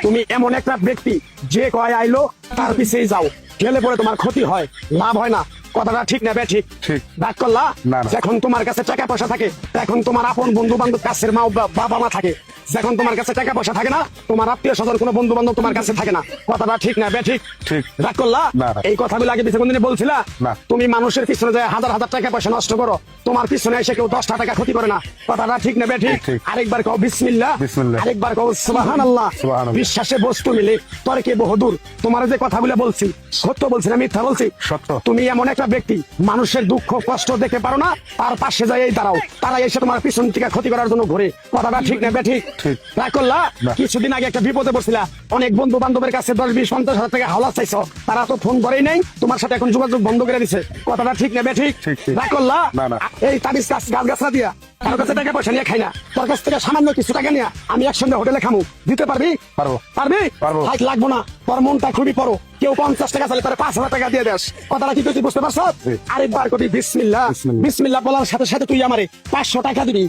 তুমি এমন একটা ব্যক্তি যে কয় আইলো তার পিছেই যাও, গেলে পরে তোমার ক্ষতি হয়, লাভ হয় না। কথাটা ঠিক না ঠিক? ঠিক। রাগ করলা? না, না। যখন তোমার কাছে টাকা পয়সা থাকে, এখন তোমার আপন বন্ধু বান্ধব, কাছের মা বাবা মা থাকে। যখন তোমার কাছে টাকা পয়সা থাকে না, তোমার আত্মীয় স্বজন কোনো বন্ধু বান্ধব তোমার কাছে থাকে না। কথাটা ঠিক না ঠিক? ঠিক। রাগ করলা? না, না। এই কথাগুলো আগে পিছনে কোনদিন বলছিলা? না। তুমি মানুষের পিছনে যায় হাজার হাজার টাকা পয়সা নষ্ট করো, তোমার পিছনে এসে কেউ 10টা টাকা ক্ষতি করে না। কথাটা ঠিক না ঠিক? ঠিক। আরেকবার কও বিসমিল্লাহ, বিসমিল্লাহ। আরেকবার কও সুবহানাল্লাহ। সুবহানাল্লাহ। বিশ্বাসে বস্তু মিলে তর্কে বহুদূর। তোমার যে কথাগুলো বলছি সত্য বলছি না মিথ্যা বলছি? সত্য। তুমি এমন একটা ব্যক্তি, মানুষের দুঃখ কষ্ট দেখতে পারো না, তার পাশে যাই দাঁড়াও, তারা এসে তোমার পিছন থেকে ক্ষতি করার জন্য ঘুরে। কথাটা ঠিক না ঠিক? ঠিক। রাগ করলা? না। কিছুদিন আগে একটা বিপদে পড়ছিলা, অনেক বন্ধু বান্ধবের কাছে 10-20-50 হাজার টাকা হাওলা চাইছো, তারা তো ফোন করেই নাই, তোমার সাথে এখন যোগাযোগ বন্ধ করে দিছে। কথাটা ঠিক না ঠিক? ঠিক, ঠিক। রাগ করলা? না, না। এই তাবিজ গাছ গাছরা দিয়া কারো কাছে টাকা পয়সা নিয়ে খাই না, তোর কাছ থেকে সামান্য কিছু টাকা নিয়ে আমি একসঙ্গে হোটেলে খামু, দিতে পারবি? পারবো। পারবি? পারবো। হাইট লাগবো না, তোর মনটা খুবই বড়। কেউ 50 টাকা চাইলে তারা 5,000 টাকা দিয়ে দেস। কথাটা কি তুই বুঝতে পারছ? জি। আরেকবার কবি বিসমিল্লাহ। বিসমিল্লাহ। বিসমিল্লাহ বলার সাথে সাথে তুই আমারে 500 টাকা দিবি।